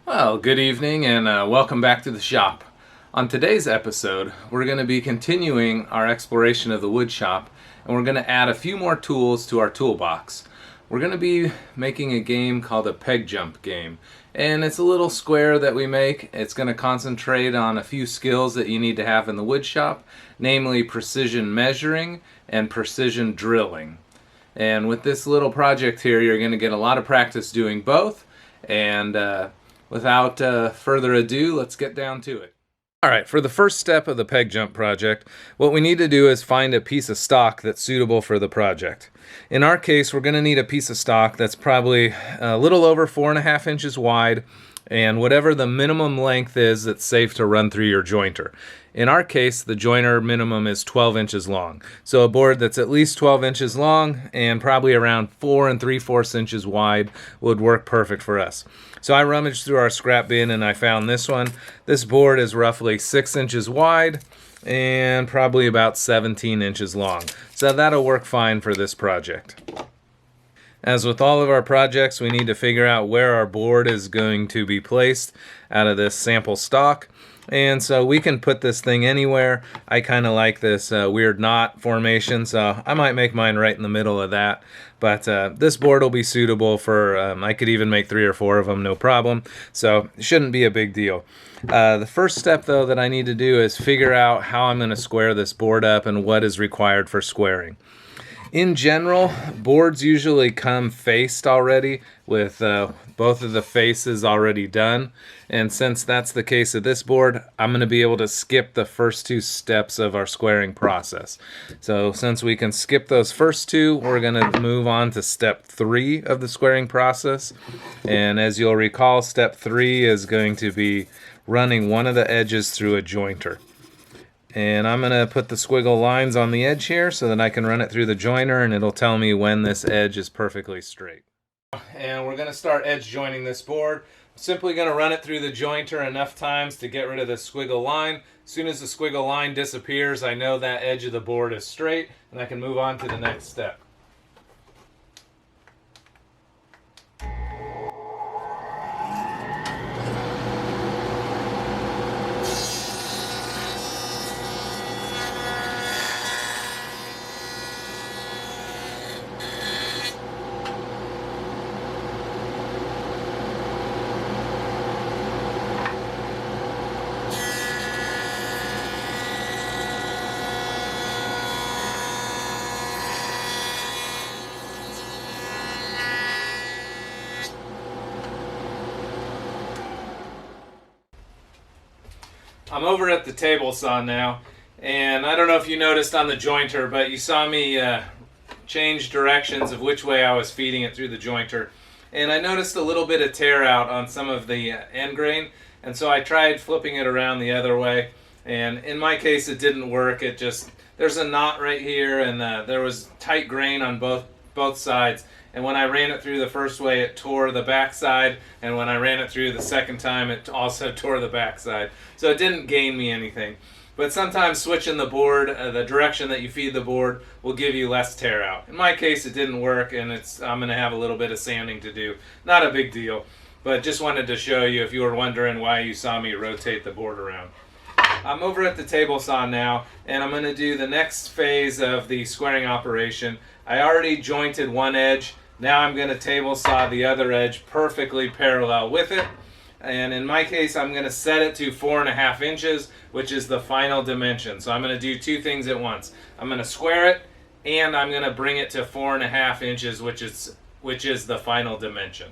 Well, good evening and welcome back to the shop. On today's episode, we're going to be continuing our exploration of the wood shop, and we're going to add a few more tools to our toolbox. We're going to be making a game called a peg jump game, and it's a little square that we make. It's going to concentrate on a few skills that you need to have in the wood shop, namely precision measuring and precision drilling. And with this little project here, you're going to get a lot of practice doing both, and without further ado, let's get down to it. Alright, for the first step of the peg jump project, what we need to do is find a piece of stock that's suitable for the project. In our case, we're going to need a piece of stock that's probably a little over 4.5 inches wide, and whatever the minimum length is that's safe to run through your jointer. In our case, the jointer minimum is 12 inches long. So a board that's at least 12 inches long and probably around 4 3/4 inches wide would work perfect for us. So I rummaged through our scrap bin and I found this one. This board is roughly 6 inches wide and probably about 17 inches long. So that'll work fine for this project. As with all of our projects, we need to figure out where our board is going to be placed out of this sample stock. And so we can put this thing anywhere. I kind of like this weird knot formation, so I might make mine right in the middle of that. But this board will be suitable for, I could even make 3 or 4 of them, no problem. So it shouldn't be a big deal. The first step, though, that I need to do is figure out how I'm going to square this board up and what is required for squaring. In general, boards usually come faced already with both of the faces already done. And since that's the case of this board, I'm going to be able to skip the first 2 steps of our squaring process. So since we can skip those first 2, we're going to move on to step 3 of the squaring process. And as you'll recall, step 3 is going to be running one of the edges through a jointer. And I'm going to put the squiggle lines on the edge here so that I can run it through the jointer and it'll tell me when this edge is perfectly straight. And we're going to start edge joining this board. I'm simply going to run it through the jointer enough times to get rid of the squiggle line. As soon as the squiggle line disappears, I know that edge of the board is straight and I can move on to the next step. I'm over at the table saw now, and I don't know if you noticed on the jointer, but you saw me change directions of which way I was feeding it through the jointer. And I noticed a little bit of tear out on some of the end grain, and so I tried flipping it around the other way. And in my case, it didn't work. There's a knot right here, and there was tight grain on both sides. And when I ran it through the first way, it tore the backside, and when I ran it through the second time, it also tore the backside. So it didn't gain me anything. But sometimes switching the board, the direction that you feed the board, will give you less tear out. In my case, it didn't work, and I'm going to have a little bit of sanding to do. Not a big deal, but just wanted to show you if you were wondering why you saw me rotate the board around. I'm over at the table saw now, and I'm going to do the next phase of the squaring operation. I already jointed one edge. Now I'm going to table saw the other edge perfectly parallel with it. And in my case, I'm going to set it to 4.5 inches, which is the final dimension. So I'm going to do 2 things at once. I'm going to square it, and I'm going to bring it to 4.5 inches, which is the final dimension.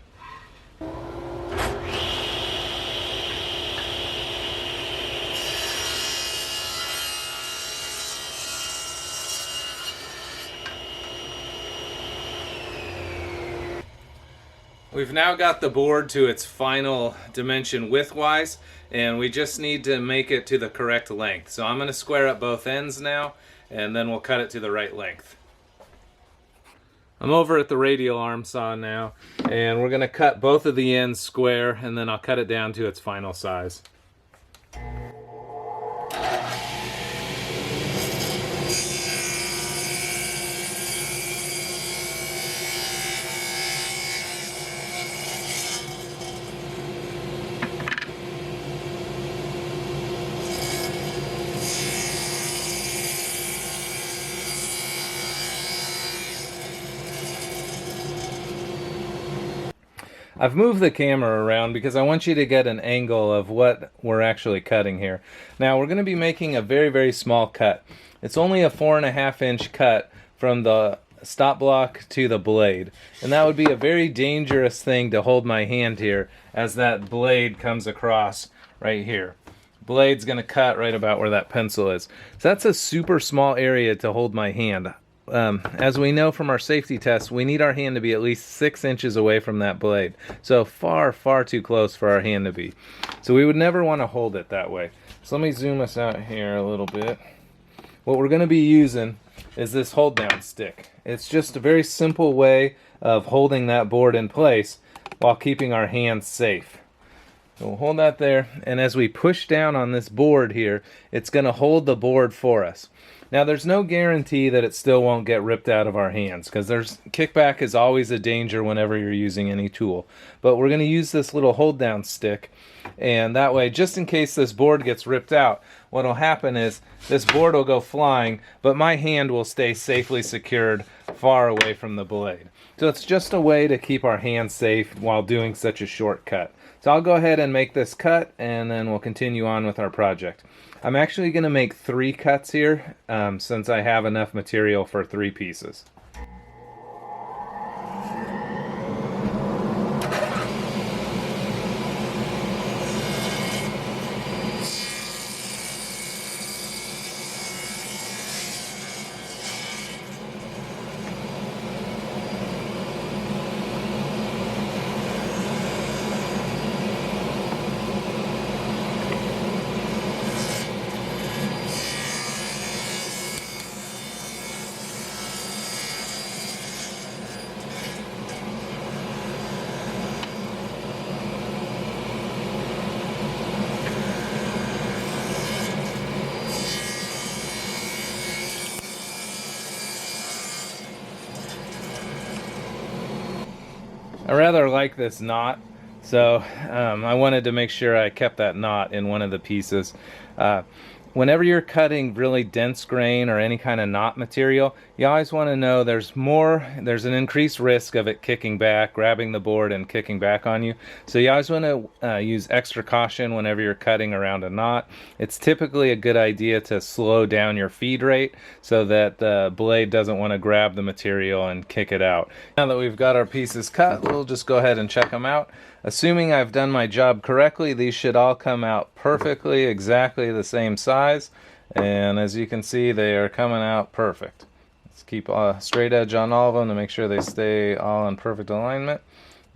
We've now got the board to its final dimension width-wise, and we just need to make it to the correct length. So I'm going to square up both ends now, and then we'll cut it to the right length. I'm over at the radial arm saw now, and we're going to cut both of the ends square, and then I'll cut it down to its final size. I've moved the camera around because I want you to get an angle of what we're actually cutting here. Now we're going to be making a very, very small cut. It's only a 4.5-inch cut from the stop block to the blade, and that would be a very dangerous thing to hold my hand here as that blade comes across right here. Blade's going to cut right about where that pencil is. So that's a super small area to hold my hand. As we know from our safety tests, we need our hand to be at least 6 inches away from that blade. So far, far too close for our hand to be. So we would never want to hold it that way. So let me zoom us out here a little bit. What we're going to be using is this hold down stick. It's just a very simple way of holding that board in place while keeping our hands safe. So we'll hold that there, and as we push down on this board here, it's going to hold the board for us. Now there's no guarantee that it still won't get ripped out of our hands, because kickback is always a danger whenever you're using any tool. But we're going to use this little hold down stick, and that way, just in case this board gets ripped out, what will happen is this board will go flying, but my hand will stay safely secured far away from the blade. So it's just a way to keep our hands safe while doing such a short cut. So I'll go ahead and make this cut, and then we'll continue on with our project. I'm actually going to make 3 cuts here, since I have enough material for 3 pieces. I rather like this knot, so I wanted to make sure I kept that knot in one of the pieces. Whenever you're cutting really dense grain or any kind of knot material, you always want to know there's an increased risk of it kicking back, grabbing the board and kicking back on you. So you always want to use extra caution whenever you're cutting around a knot. It's typically a good idea to slow down your feed rate so that the blade doesn't want to grab the material and kick it out. Now that we've got our pieces cut, we'll just go ahead and check them out. Assuming I've done my job correctly, these should all come out perfectly, exactly the same size. And as you can see, they are coming out perfect. Let's keep a straight edge on all of them to make sure they stay all in perfect alignment.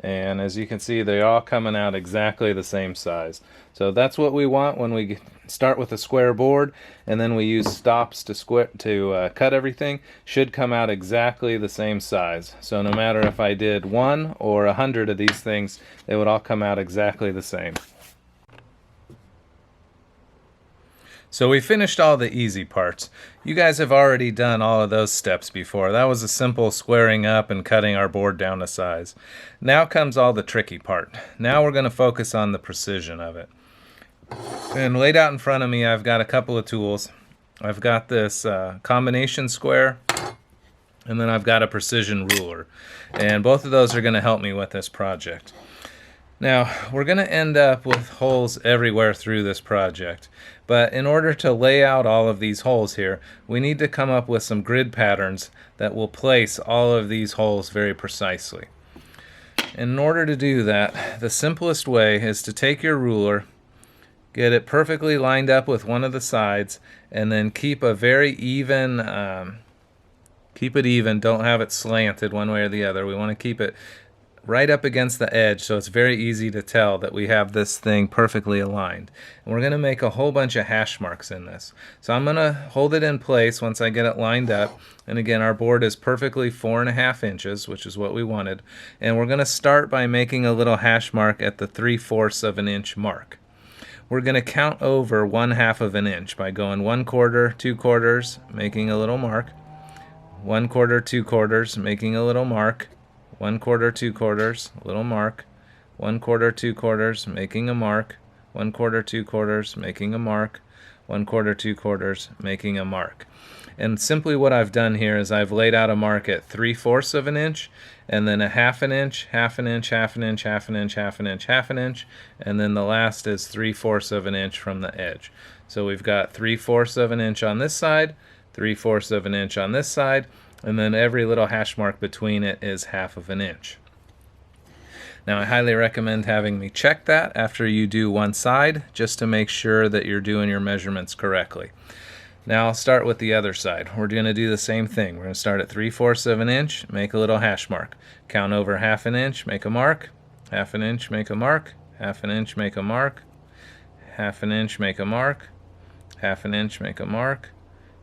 And as you can see, they're all coming out exactly the same size. So that's what we want when we start with a square board, and then we use stops to cut everything. Should come out exactly the same size. So no matter if I did 1 or 100 of these things, they would all come out exactly the same. So we finished all the easy parts. You guys have already done all of those steps before. That was a simple squaring up and cutting our board down to size. Now comes all the tricky part. Now we're going to focus on the precision of it. And laid out in front of me, I've got a couple of tools. I've got this combination square, and then I've got a precision ruler. And both of those are going to help me with this project. Now, we're going to end up with holes everywhere through this project, but in order to lay out all of these holes here, we need to come up with some grid patterns that will place all of these holes very precisely. In order to do that, the simplest way is to take your ruler, get it perfectly lined up with one of the sides, and then keep a very even, keep it even, don't have it slanted one way or the other. We want to keep it right up against the edge so it's very easy to tell that we have this thing perfectly aligned. And we're going to make a whole bunch of hash marks in this. So I'm going to hold it in place once I get it lined up. And again, our board is perfectly 4.5 inches, which is what we wanted. And we're going to start by making a little hash mark at the 3/4 of an inch mark. We're going to count over 1/2 of an inch by going 1/4, 2/4, making a little mark. 1/4, 2/4, making a little mark. 1/4, 2/4, little mark. 1/4, 2/4, making a mark. 1/4, 2/4, making a mark. 1/4, 2/4, making a mark. And simply what I've done here is I've laid out a mark at 3/4 of an inch, and then a half an inch, half an inch, half an inch, half an inch, half an inch, half an inch, and then the last is 3/4 of an inch from the edge. So we've got 3/4 of an inch on this side, 3/4 of an inch on this side, and then every little hash mark between it is half of an inch. Now I highly recommend having me check that after you do one side, just to make sure that you're doing your measurements correctly. Now I'll start with the other side. We're going to do the same thing. We're going to start at 3/4 of an inch, make a little hash mark. Count over half an inch, make a mark. Half an inch, make a mark. Half an inch, make a mark. Half an inch, make a mark. Half an inch, make a mark.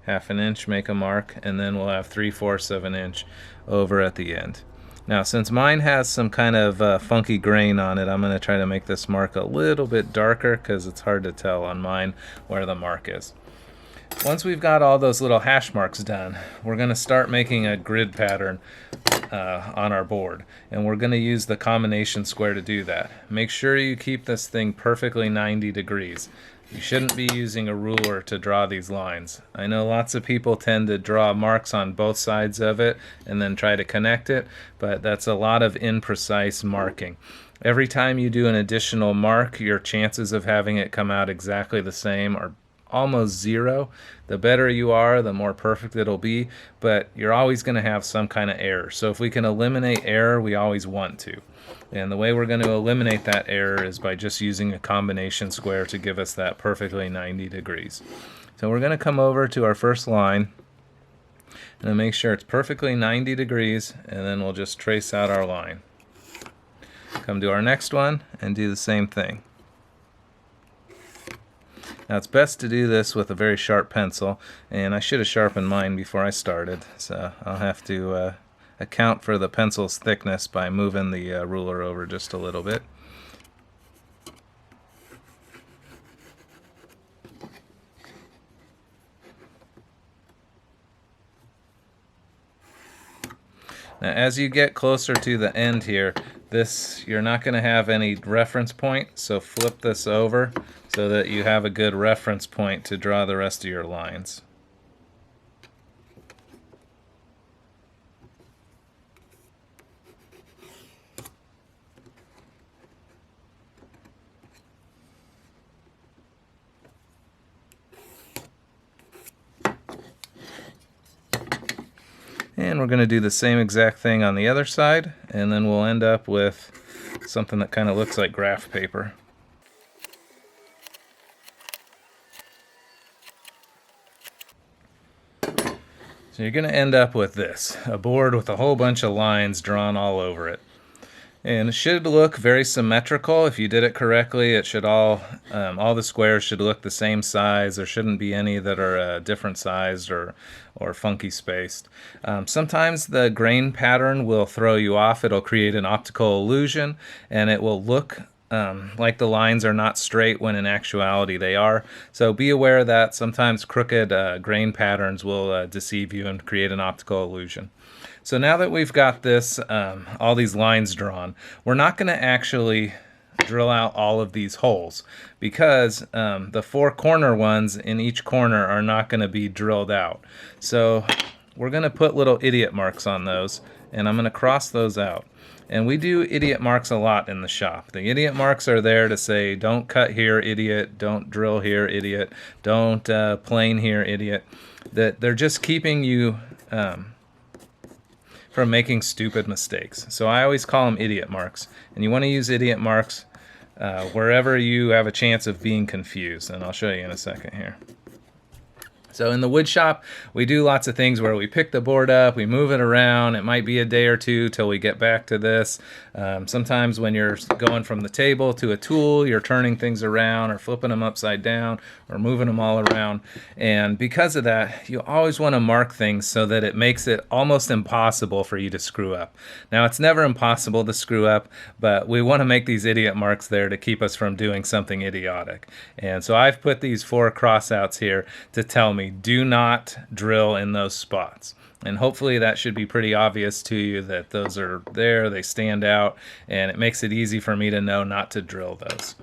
Half an inch, make a mark, and then we'll have 3/4 of an inch over at the end. Now since mine has some kind of funky grain on it, I'm going to try to make this mark a little bit darker because it's hard to tell on mine where the mark is. Once we've got all those little hash marks done, we're going to start making a grid pattern on our board, and we're going to use the combination square to do that. Make sure you keep this thing perfectly 90 degrees. You shouldn't be using a ruler to draw these lines. I know lots of people tend to draw marks on both sides of it and then try to connect it, but that's a lot of imprecise marking. Every time you do an additional mark, your chances of having it come out exactly the same are almost zero. The better you are, the more perfect it'll be, but you're always going to have some kind of error. So if we can eliminate error, we always want to. And the way we're going to eliminate that error is by just using a combination square to give us that perfectly 90 degrees. So we're going to come over to our first line and make sure it's perfectly 90 degrees, and then we'll just trace out our line. Come to our next one and do the same thing. Now it's best to do this with a very sharp pencil, and I should have sharpened mine before I started, so I'll have to account for the pencil's thickness by moving the ruler over just a little bit. Now as you get closer to the end here, you're not going to have any reference point, so flip this over so that you have a good reference point to draw the rest of your lines. And we're going to do the same exact thing on the other side, and then we'll end up with something that kind of looks like graph paper. So you're going to end up with this, a board with a whole bunch of lines drawn all over it. And it should look very symmetrical. If you did it correctly, it should all the squares should look the same size. There shouldn't be any that are different sized or funky spaced. Sometimes the grain pattern will throw you off. It'll create an optical illusion, and it will look like the lines are not straight when in actuality they are. So be aware that sometimes crooked grain patterns will deceive you and create an optical illusion. So now that we've got this, all these lines drawn, we're not going to actually drill out all of these holes because the 4 corner ones in each corner are not going to be drilled out. So we're going to put little idiot marks on those, and I'm going to cross those out. And we do idiot marks a lot in the shop. The idiot marks are there to say, don't cut here, idiot, don't drill here, idiot, don't plane here, idiot. That they're just keeping you from making stupid mistakes. So I always call them idiot marks. And you want to use idiot marks wherever you have a chance of being confused. And I'll show you in a second here. So in the wood shop, we do lots of things where we pick the board up, we move it around. It might be a day or two till we get back to this. Sometimes when you're going from the table to a tool, you're turning things around or flipping them upside down or moving them all around. And because of that, you always want to mark things so that it makes it almost impossible for you to screw up. Now, it's never impossible to screw up, but we want to make these idiot marks there to keep us from doing something idiotic. And so I've put these 4 crossouts here to tell me, do not drill in those spots. And hopefully that should be pretty obvious to you that those are there, they stand out, and it makes it easy for me to know not to drill those.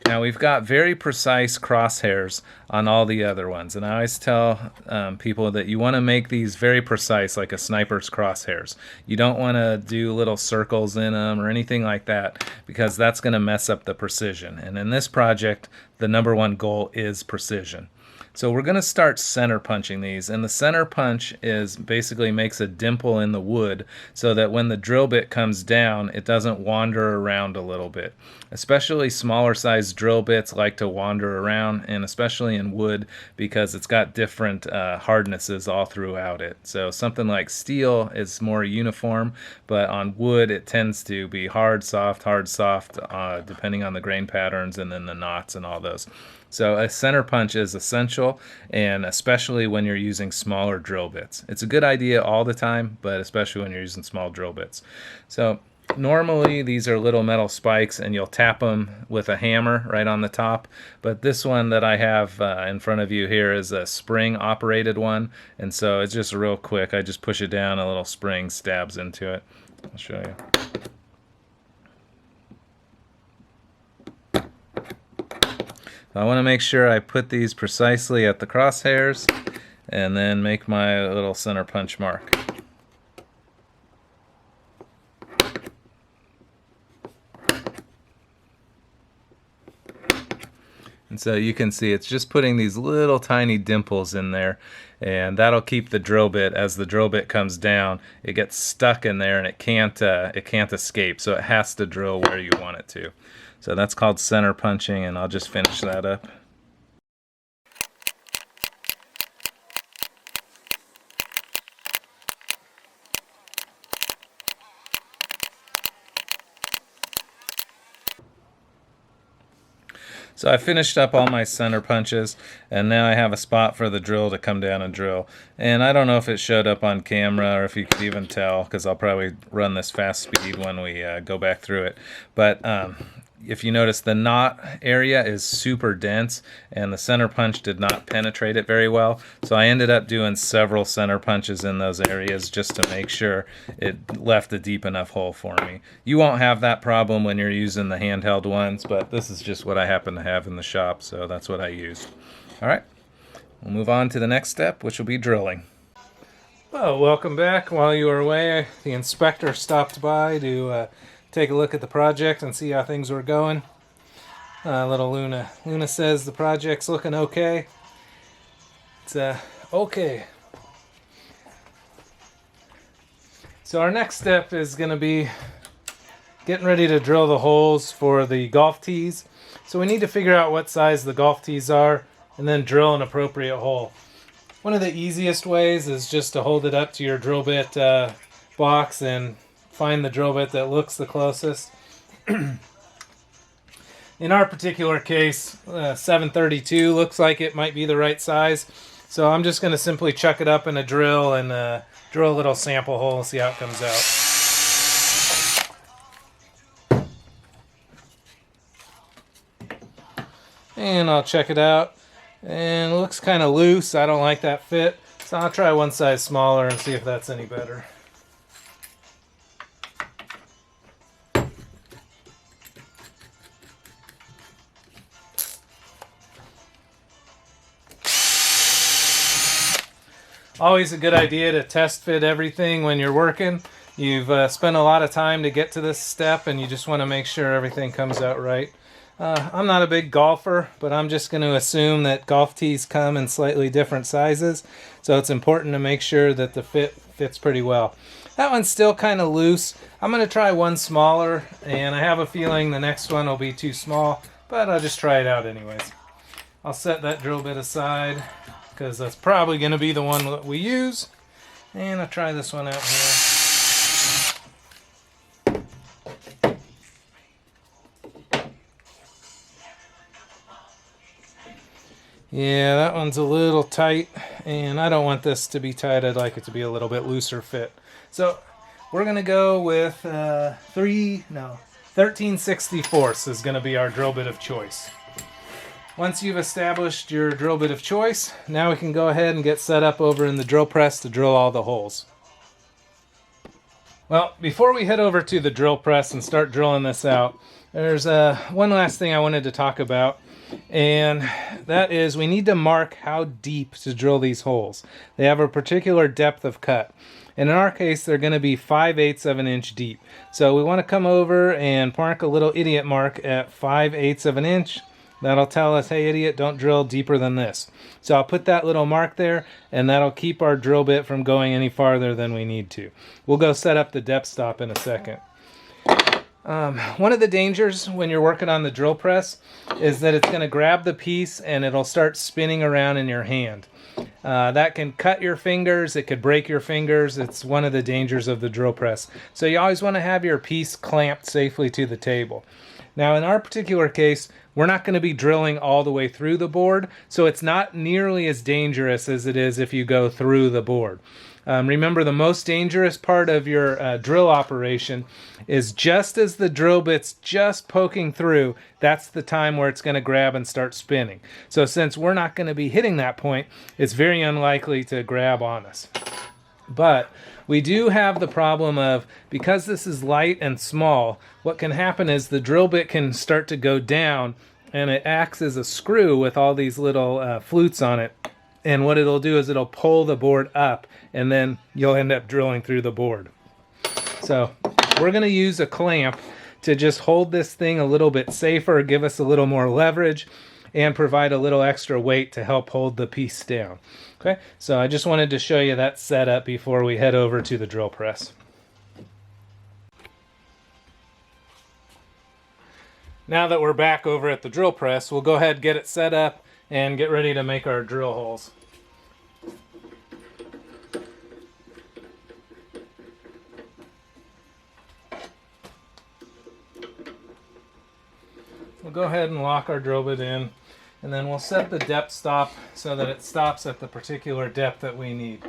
Now we've got very precise crosshairs on all the other ones, and I always tell people that you want to make these very precise, like a sniper's crosshairs. You don't want to do little circles in them or anything like that, because that's going to mess up the precision. And in this project, the number one goal is precision. So we're going to start center punching these, and the center punch is basically makes a dimple in the wood so that when the drill bit comes down, it doesn't wander around a little bit. Especially smaller sized drill bits like to wander around, and especially in wood because it's got different hardnesses all throughout it. So something like steel is more uniform, but on wood it tends to be hard, soft, depending on the grain patterns and then the knots and all those. So a center punch is essential, and especially when you're using smaller drill bits. It's a good idea all the time, but especially when you're using small drill bits. So normally these are little metal spikes, and you'll tap them with a hammer right on the top. But this one that I have in front of you here is a spring-operated one, and so it's just real quick. I just push it down, a little spring stabs into it. I'll show you. I want to make sure I put these precisely at the crosshairs and then make my little center punch mark. And so you can see it's just putting these little tiny dimples in there, and that'll keep the drill bit, as the drill bit comes down, it gets stuck in there and it can't escape, so it has to drill where you want it to. So that's called center punching, and I'll just finish that up. So I finished up all my center punches, and now I have a spot for the drill to come down and drill. And I don't know if it showed up on camera or if you could even tell, because I'll probably run this fast speed when we go back through it. But if you notice, the knot area is super dense, and the center punch did not penetrate it very well. So I ended up doing several center punches in those areas just to make sure it left a deep enough hole for me. You won't have that problem when you're using the handheld ones, but this is just what I happen to have in the shop, so that's what I used. All right, we'll move on to the next step, which will be drilling. Well, welcome back. While you were away, the inspector stopped by to take a look at the project and see how things were going. Little Luna. Luna says the project's looking okay. It's okay. So our next step is going to be getting ready to drill the holes for the golf tees. So we need to figure out what size the golf tees are and then drill an appropriate hole. One of the easiest ways is just to hold it up to your drill bit box and find the drill bit that looks the closest. In our particular case, 732 looks like it might be the right size. So I'm just going to simply chuck it up in a drill and drill a little sample hole and see how it comes out. And I'll check it out. And it looks kind of loose. I don't like that fit. So I'll try one size smaller and see if that's any better. Always a good idea to test fit everything when you're working. You've spent a lot of time to get to this step, and you just want to make sure everything comes out right. I'm not a big golfer, but I'm just going to assume that golf tees come in slightly different sizes, so it's important to make sure that the fit fits pretty well. That one's still kind of loose. I'm going to try one smaller, and I have a feeling the next one will be too small, but I'll just try it out anyways. I'll set that drill bit aside, because that's probably going to be the one that we use. And I'll try this one out here. Yeah, that one's a little tight, and I don't want this to be tight. I'd like it to be a little bit looser fit. So we're going to go with 13/64 is going to be our drill bit of choice. Once you've established your drill bit of choice, now we can go ahead and get set up over in the drill press to drill all the holes. Well, before we head over to the drill press and start drilling this out, there's one last thing I wanted to talk about, and that is we need to mark how deep to drill these holes. They have a particular depth of cut. And in our case, they're going to be 5/8 of an inch deep. So we want to come over and mark a little idiot mark at 5/8 of an inch. That'll tell us, hey idiot, don't drill deeper than this. So I'll put that little mark there, and that'll keep our drill bit from going any farther than we need to. We'll go set up the depth stop in a second. One of the dangers when you're working on the drill press is that it's going to grab the piece and it'll start spinning around in your hand. That can cut your fingers, it could break your fingers. It's one of the dangers of the drill press. So you always want to have your piece clamped safely to the table. Now in our particular case, we're not going to be drilling all the way through the board, so it's not nearly as dangerous as it is if you go through the board. Remember, the most dangerous part of your drill operation is just as the drill bit's just poking through, that's the time where it's going to grab and start spinning. So since we're not going to be hitting that point, it's very unlikely to grab on us. But we do have the problem of, because this is light and small, what can happen is the drill bit can start to go down and it acts as a screw with all these little flutes on it. And what it'll do is it'll pull the board up and then you'll end up drilling through the board. So we're going to use a clamp to just hold this thing a little bit safer, give us a little more leverage, and provide a little extra weight to help hold the piece down. Okay, so I just wanted to show you that setup before we head over to the drill press. Now that we're back over at the drill press, we'll go ahead and get it set up and get ready to make our drill holes. We'll go ahead and lock our drill bit in, and then we'll set the depth stop so that it stops at the particular depth that we need.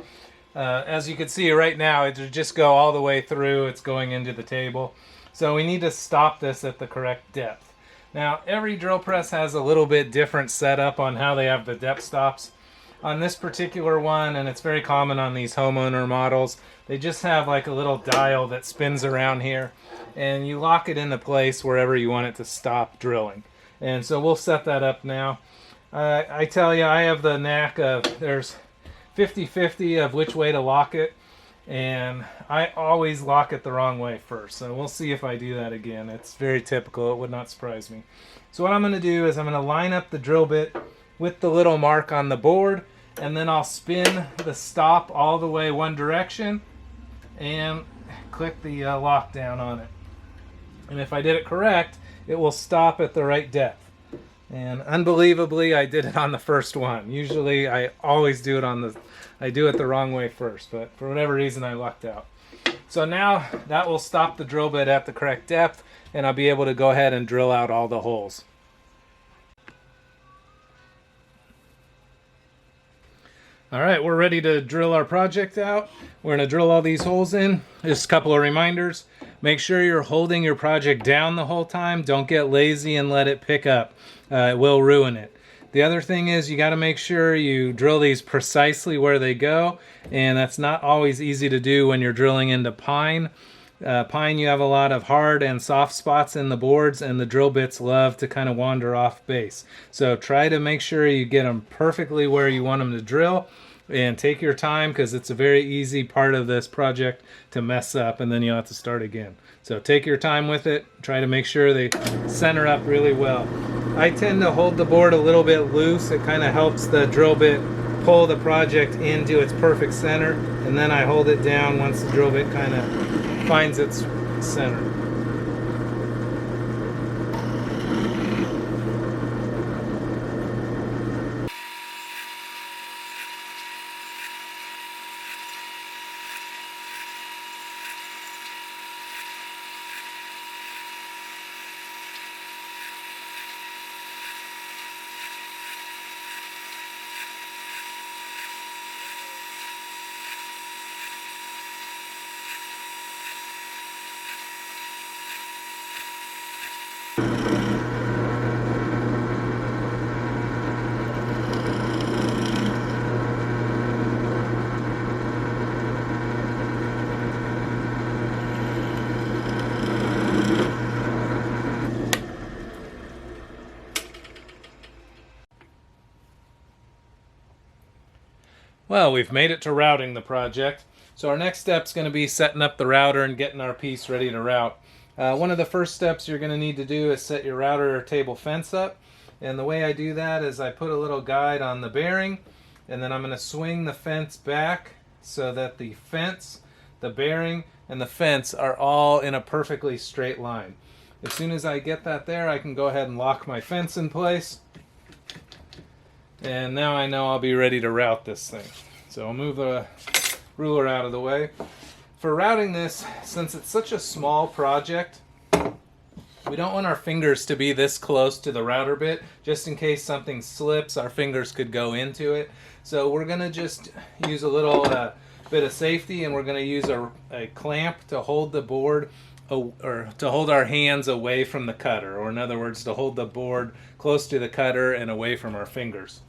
As you can see right now, it would just go all the way through. It's going into the table. So we need to stop this at the correct depth. Now, every drill press has a little bit different setup on how they have the depth stops. On this particular one, and it's very common on these homeowner models, they just have like a little dial that spins around here, and you lock it into place wherever you want it to stop drilling. And so we'll set that up now. I tell you, I have the knack of, there's 50-50 of which way to lock it, and I always lock it the wrong way first. So we'll see if I do that again. It's very typical. It would not surprise me. So what I'm going to do is I'm going to line up the drill bit with the little mark on the board, and then I'll spin the stop all the way one direction and click the lock down on it. And if I did it correct, it will stop at the right depth. And unbelievably, I did it on the first one. Usually I always do it I do it the wrong way first, but for whatever reason I lucked out. So now that will stop the drill bit at the correct depth, and I'll be able to go ahead and drill out all the holes. Alright, we're ready to drill our project out. We're going to drill all these holes in. Just a couple of reminders. Make sure you're holding your project down the whole time. Don't get lazy and let it pick up. It will ruin it. The other thing is you got to make sure you drill these precisely where they go, and that's not always easy to do when you're drilling into pine. Pine, you have a lot of hard and soft spots in the boards, and the drill bits love to kind of wander off base. So try to make sure you get them perfectly where you want them to drill, and take your time, because it's a very easy part of this project to mess up, and then you'll have to start again. So take your time with it. Try to make sure they center up really well. I tend to hold the board a little bit loose. It kind of helps the drill bit pull the project into its perfect center, and then I hold it down once the drill bit kind of finds its center. Well, we've made it to routing the project. So our next step is going to be setting up the router and getting our piece ready to route. One of the first steps you're going to need to do is set your router table fence up. And the way I do that is I put a little guide on the bearing, and then I'm going to swing the fence back so that the fence, the bearing, and the fence are all in a perfectly straight line. As soon as I get that there, I can go ahead and lock my fence in place. And now I know I'll be ready to route this thing. So I'll move the ruler out of the way. For routing this, since it's such a small project, we don't want our fingers to be this close to the router bit. Just in case something slips, our fingers could go into it. So we're going to just use a little bit of safety, and we're going to use a clamp to hold the board, or to hold our hands away from the cutter, or in other words, to hold the board close to the cutter and away from our fingers.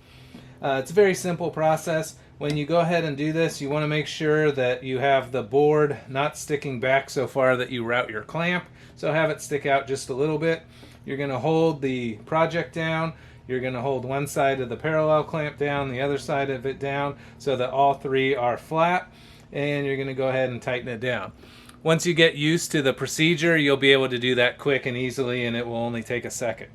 It's a very simple process. When you go ahead and do this, you want to make sure that you have the board not sticking back so far that you route your clamp. So have it stick out just a little bit. You're going to hold the project down. You're going to hold one side of the parallel clamp down, the other side of it down, so that all three are flat. And you're going to go ahead and tighten it down. Once you get used to the procedure, you'll be able to do that quick and easily, and it will only take a second.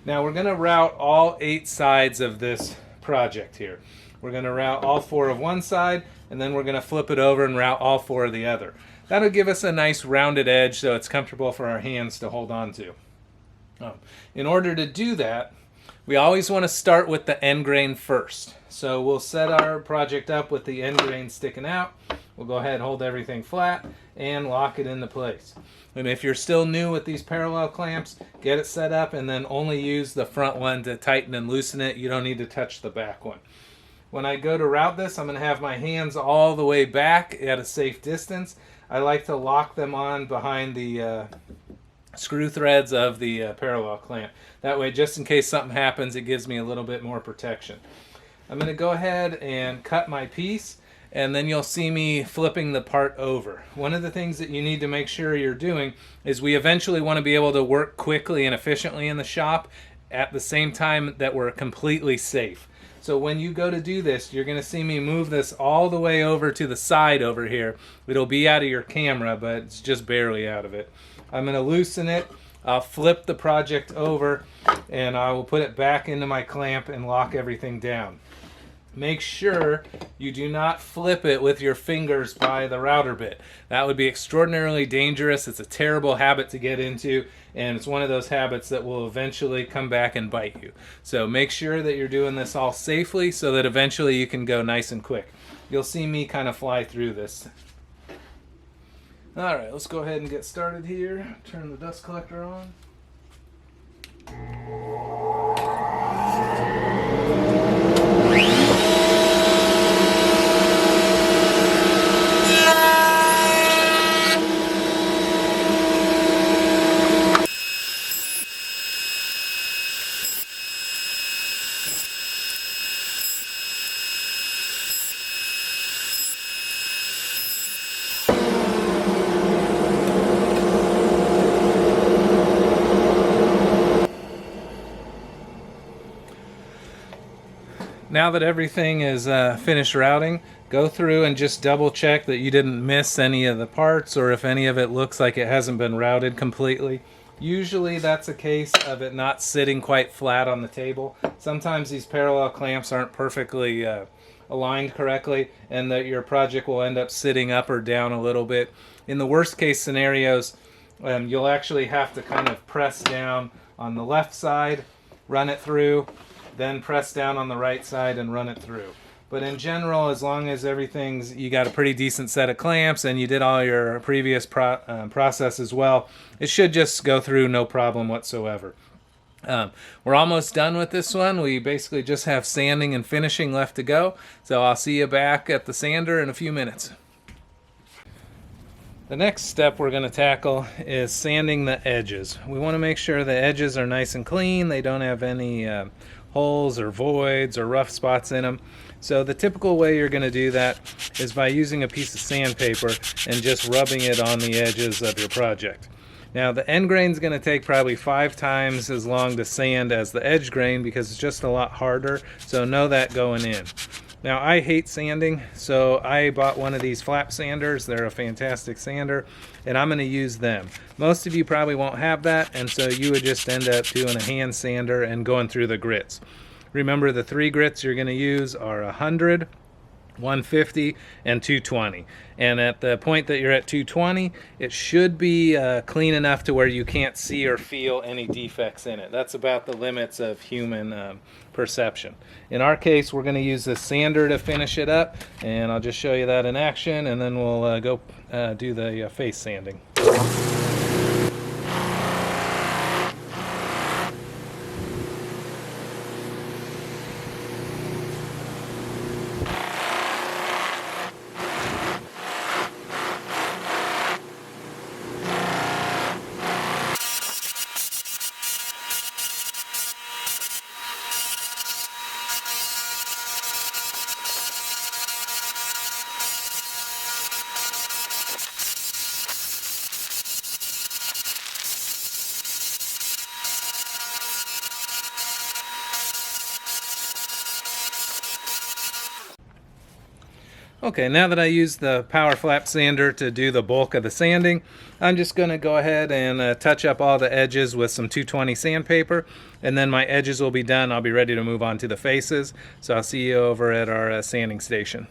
Now we're going to route all 8 sides of this project here. We're going to route all 4 of one side, and then we're going to flip it over and route all 4 of the other. That'll give us a nice rounded edge so it's comfortable for our hands to hold on to. In order to do that, we always want to start with the end grain first. So we'll set our project up with the end grain sticking out. We'll go ahead and hold everything flat and lock it into place. And if you're still new with these parallel clamps, get it set up and then only use the front one to tighten and loosen it. You don't need to touch the back one. When I go to route this, I'm going to have my hands all the way back at a safe distance. I like to lock them on behind the screw threads of the parallel clamp. That way, just in case something happens, it gives me a little bit more protection. I'm going to go ahead and cut my piece, and then you'll see me flipping the part over. One of the things that you need to make sure you're doing is we eventually want to be able to work quickly and efficiently in the shop at the same time that we're completely safe. So when you go to do this, you're going to see me move this all the way over to the side over here. It'll be out of your camera, but it's just barely out of it. I'm going to loosen it. I'll flip the project over, and I will put it back into my clamp and lock everything down. Make sure you do not flip it with your fingers by the router bit. That would be extraordinarily dangerous. It's a terrible habit to get into, and it's one of those habits that will eventually come back and bite you. So make sure that you're doing this all safely so that eventually you can go nice and quick. You'll see me kind of fly through this. All right, let's go ahead and get started here. Turn the dust collector on. Now that everything is finished routing, go through and just double check that you didn't miss any of the parts, or if any of it looks like it hasn't been routed completely. Usually that's a case of it not sitting quite flat on the table. Sometimes these parallel clamps aren't perfectly aligned correctly, and that your project will end up sitting up or down a little bit. In the worst case scenarios, you'll actually have to kind of press down on the left side, run it through, then press down on the right side and run it through. But in general, as long as you got a pretty decent set of clamps and you did all your previous process as well, it should just go through no problem whatsoever. We're almost done with this one. We basically just have sanding and finishing left to go. So I'll see you back at the sander in a few minutes. The next step we're going to tackle is sanding the edges. We want to make sure the edges are nice and clean. They don't have any holes or voids or rough spots in them. So the typical way you're going to do that is by using a piece of sandpaper and just rubbing it on the edges of your project. Now the end grain is going to take probably 5 times as long to sand as the edge grain because it's just a lot harder, so know that going in. Now I hate sanding, so I bought one of these flap sanders. They're a fantastic sander, and I'm going to use them. Most of you probably won't have that, and so you would just end up doing a hand sander and going through the grits. Remember, the 3 grits you're going to use are 100, 150, and 220. And at the point that you're at 220, it should be clean enough to where you can't see or feel any defects in it. That's about the limits of human perception. In our case, we're going to use this sander to finish it up, and I'll just show you that in action, and then we'll go do the face sanding. Okay, now that I used the power flap sander to do the bulk of the sanding, I'm just going to go ahead and touch up all the edges with some 220 sandpaper, and then my edges will be done. I'll be ready to move on to the faces. So I'll see you over at our sanding station.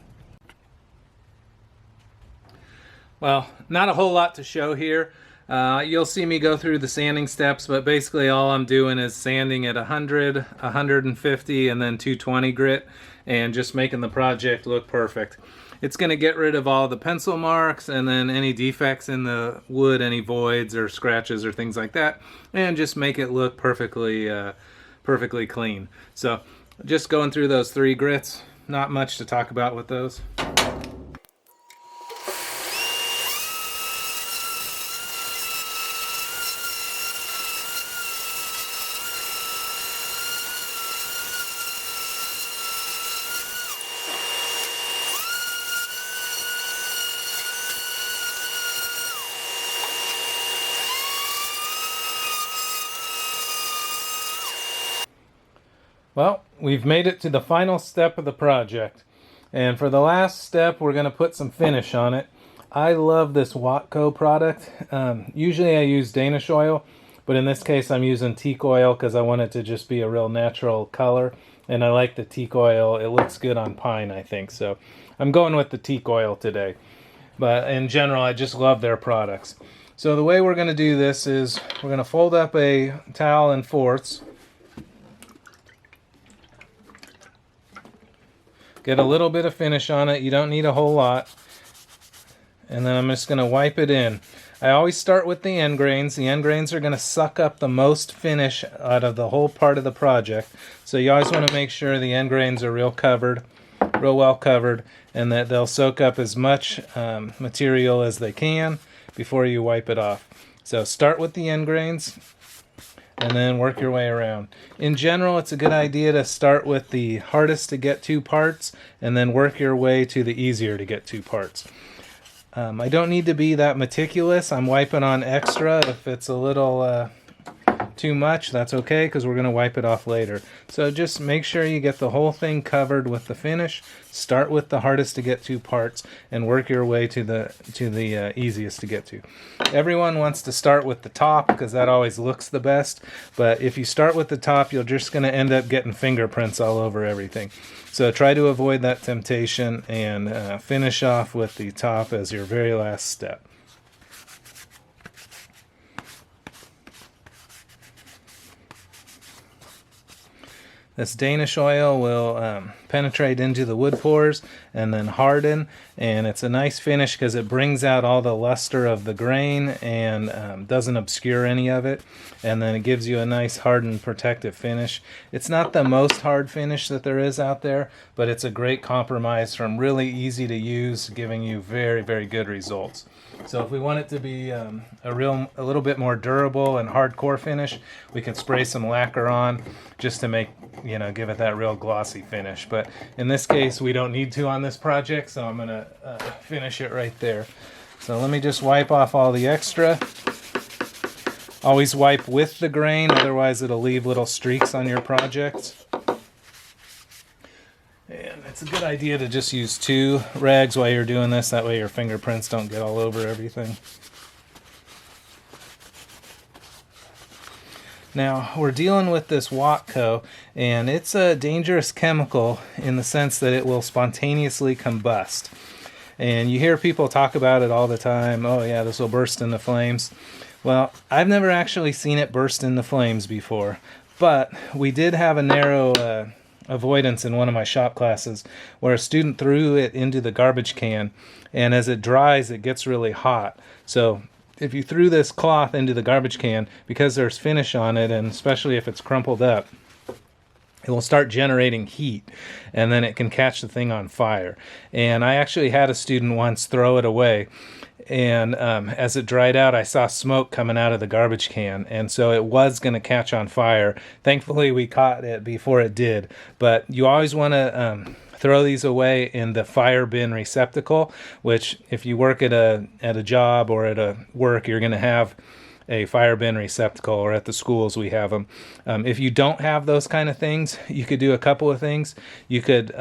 Well, not a whole lot to show here. You'll see me go through the sanding steps, but basically all I'm doing is sanding at 100, 150, and then 220 grit, and just making the project look perfect. It's going to get rid of all the pencil marks and then any defects in the wood, any voids or scratches or things like that, and just make it look perfectly clean. So just going through those 3 grits, not much to talk about with those. Well, we've made it to the final step of the project. And for the last step, we're going to put some finish on it. I love this Watco product. Usually I use Danish oil, but in this case I'm using teak oil because I want it to just be a real natural color. And I like the teak oil. It looks good on pine, I think. So I'm going with the teak oil today. But in general, I just love their products. So the way we're going to do this is we're going to fold up a towel in fourths. Get a little bit of finish on it. You don't need a whole lot. And then I'm just going to wipe it in. I always start with the end grains. The end grains are going to suck up the most finish out of the whole part of the project. So you always want to make sure the end grains are real well covered, and that they'll soak up as much material as they can before you wipe it off. So start with the end grains and then work your way around. In general, it's a good idea to start with the hardest to get to parts and then work your way to the easier to get to parts. I don't need to be that meticulous. I'm wiping on extra. If it's a little too much, that's okay, because we're going to wipe it off later. So just make sure you get the whole thing covered with the finish. Start with the hardest to get to parts and work your way to the easiest to get to. Everyone wants to start with the top because that always looks the best, but if you start with the top, you're just going to end up getting fingerprints all over everything. So try to avoid that temptation and finish off with the top as your very last step. This Danish oil will penetrate into the wood pores and then harden, and it's a nice finish because it brings out all the luster of the grain and doesn't obscure any of it, and then it gives you a nice hardened protective finish. It's not the most hard finish that there is out there, but it's a great compromise from really easy to use, giving you very, very good results. So if we want it to be a little bit more durable and hardcore finish, we can spray some lacquer on just to make, give it that real glossy finish. But in this case, we don't need to on this project, so I'm going to finish it right there. So let me just wipe off all the extra. Always wipe with the grain, otherwise it'll leave little streaks on your projects. And it's a good idea to just use 2 rags while you're doing this. That way your fingerprints don't get all over everything. Now, we're dealing with this Watco, and it's a dangerous chemical in the sense that it will spontaneously combust. And you hear people talk about it all the time. Oh yeah, this will burst into flames. Well, I've never actually seen it burst into flames before, but we did have a narrow avoidance in one of my shop classes where a student threw it into the garbage can, and as it dries, it gets really hot. So if you threw this cloth into the garbage can, because there's finish on it, and especially if it's crumpled up, it will start generating heat, and then it can catch the thing on fire. And I actually had a student once throw it away, and as it dried out, I saw smoke coming out of the garbage can, and so it was going to catch on fire. Thankfully, we caught it before it did, but you always want to throw these away in the fire bin receptacle, which if you work at a job or at a work, you're going to have a fire bin receptacle, or at the schools we have them. If you don't have those kind of things, you could do a couple of things. You could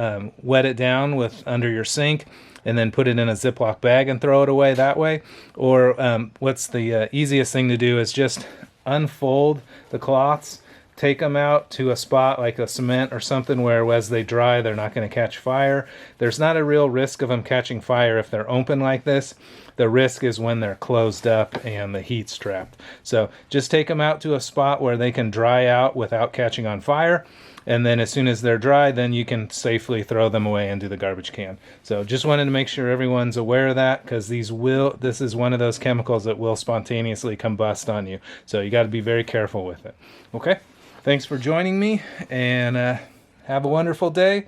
wet it down with under your sink and then put it in a Ziploc bag and throw it away that way. Or what's the easiest thing to do is just unfold the cloths, take them out to a spot like a cement or something where as they dry, they're not going to catch fire. There's not a real risk of them catching fire if they're open like this. The risk is when they're closed up and the heat's trapped. So just take them out to a spot where they can dry out without catching on fire. And then as soon as they're dry, then you can safely throw them away into the garbage can. So just wanted to make sure everyone's aware of that, because this is one of those chemicals that will spontaneously combust on you. So you got to be very careful with it. Okay? Thanks for joining me, and have a wonderful day.